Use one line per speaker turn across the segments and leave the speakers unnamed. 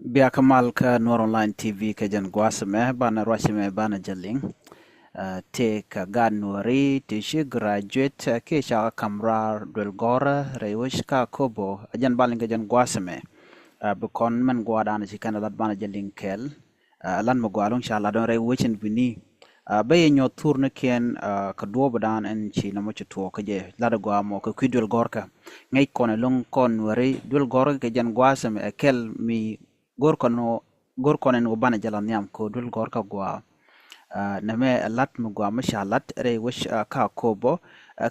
Biya kamal ka Nuer Online TV ka jan gwasame bana rwashime bana jaling te ka gan nuari te shi graduate ke sha kamrar dwel gora rewish ka kobo ajan balin ka jan gwasame bukon man gwadana shi kana lat bana jaling kel lan mo gwalong sha la don rewichin bini baye nyo turne ken ka duo badan en chi na mo chuto ka je la gwa mo ka kwidwel gorka ngai kono long kon nuari dwel gorka ka jan gwasame kel mi gorkonen go bana jalan yam ko dul gorka gwa name lat mu gwa mashalat re wish ka kobo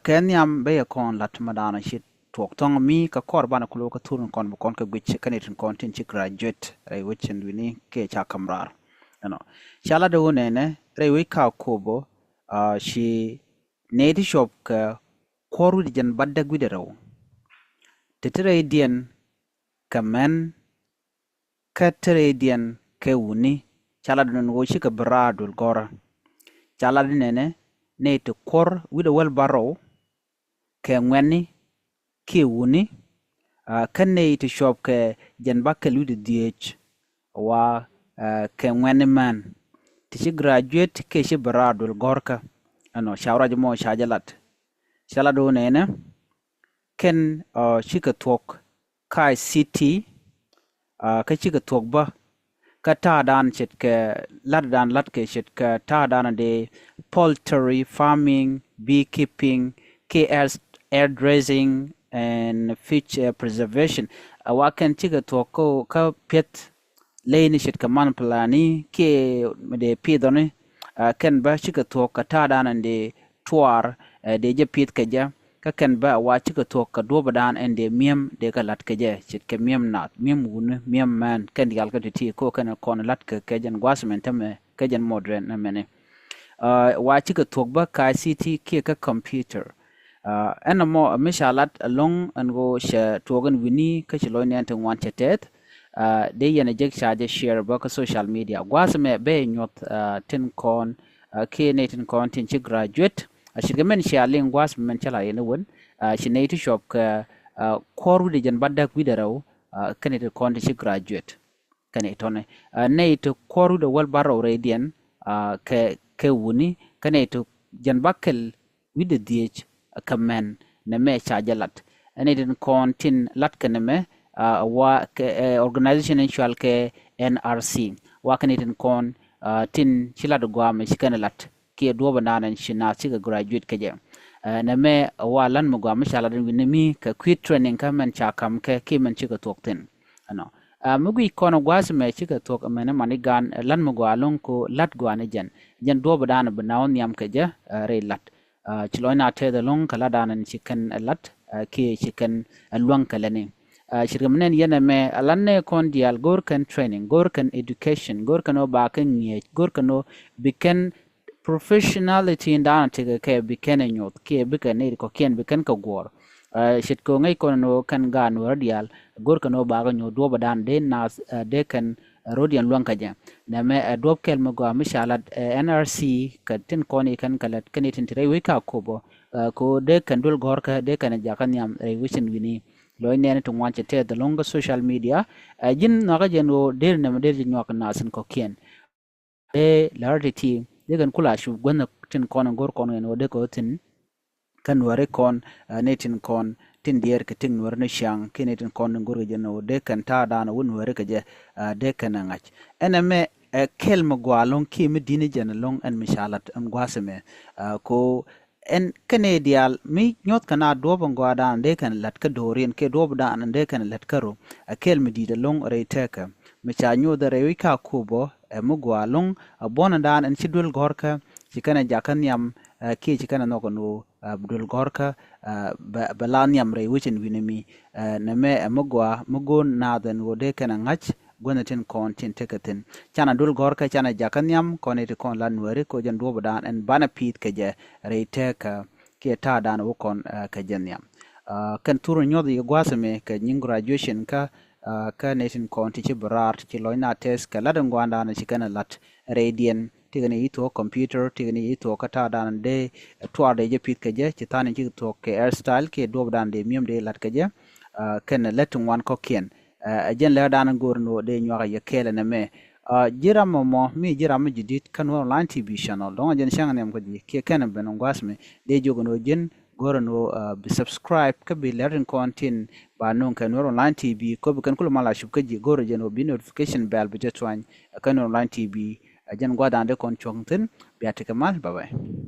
ken yam be kon lat madana shit tok tong mi ka kor bana kulo ka turun kon kon ka gwich kanetin kon tin chi graduate re which and wini ke cha kamrar shala do nene re wi ka kobo shi neti shop ka koru di jan badda gwidero tetere dien kamen katredian ke wuni chala dun wo shika bradul gora chala nene ne to kor wida wel baro ke ngweni ke wuni kan ne to shop ke jan bakel wida diech wa ke ngweni man ti graduate ke shi bradul gorka shawra mo shajalat chala do nene ken shika tok kai city ka chiga tokba ka ta dan chit ke lat ke chit ka ta dan de poultry farming beekeeping air dressing and fish preservation wa kan chiga toko ka pet leini chit ka man plani ke de pidone kan ba chiga toka ta dan de tuar de je pit ke ja ka kan ba wa chika tok ka do badan en de miem de ka lat ke je chit ke miem nat miem wun miem man kan dial ka ti ko kan kon lat ke jan gwasmen tame ke jan modern na mene wa chika tok ba ka city ke ka computer en mo mishalat along and go she togen wini ka chilo ne tan wan chatet de yana jek shaje share ba ka social media gwasme be nyot tin kon ke ne tin kon tin chi graduate ashirgamen shaling was men chala yana won shinati shop ka koru de jan badda widaraw kanete konde shi graduate kanete ne to koru de wal baro radian ke wuni kanete jan bakkel with the dh kamen ne me chajalat ane den kontin lat kaneme wa organization actual ke nrc wa kanete kon tin chila do gwa me shikanalat ke duoba nanan shina siga graduate keje na me walan mo gwa mishala den winimi ka quit training ka man cha kam ke man chiga tokten mugi kono gwas me chiga tok amene manigan lan mo gwa lon ko lat gwa ne jan duoba dan banaon yam keje re lat chiloina te de long kala danan chicken lat ke chicken luang kalane shirgamnen yana me alanne kon dial gorkan training gorkan education gorkan o bakan nye gorkan o biken professionality in dana tiga ke biken nyot ke biken ne ko ken biken ko gor shit ko ngai ko no kan ga no radial gor kan no baga nyo do badan de nas de kan rodian luang kaja na me dob kel mo go mishalat nrc ka tin ko ni kan kalat kan tin tire we ka ko bo ko de kan dul gor ka de kan ja kan yam wishin wini lo ne to wanche te the longer social media jin na ga jeno der na der nyo kan nasin ko ken de larity degan kula shu gwana tin kon gor kon no de ko tin kan ware kon netin kon tin dier ke tin war ne shang kinetin kon gor je no de kan ta da na won ware ke je de kan ngach eneme kel mo gwalon ki mi dini je long en mishalat am gwaseme ko en canadial mi nyot kana do bon gwada de kan lat ka dorin ke do da an de kan lat karo kel mi di de long re teka mi cha nyo da re ka kubo mo gwalon bona dan en chidul gorka chikana jakan yam ke chikana no kono abdul gorka balan yam re wichin winimi na me mogwa mogo na den wode kana ngach gonatin kontin tekatin chana dul gorka chana jakan yam konete kon lan were ko jan do dan en bana pit ke je re teka ke ta dan wo kon ka jan yam kan turu nyodi gwasame ka nyin graduation ka ka netin konti ci brar ci loina test ka ladan gwanda na chikana lat radian tigani ito computer tigani ito kata dan de tuar de je pit ke je ci tani ci to ke hairstyle ke do dan de miem de lat ke je ken letun wan ko kien jen le dan gorno de nyora ye kele na me jira mo mi jira mo jidit kan online tv channel don jen shang nem ko di ke kan ben ngwasme de jogono jen gorno bi subscribe ka bi learn content ba non kan online tv ko bi kan kula mala shub ka ji goro jen bi notification bell bi jetwan kan online tv jen gwa dan de kon chongten bi atikamal bye bye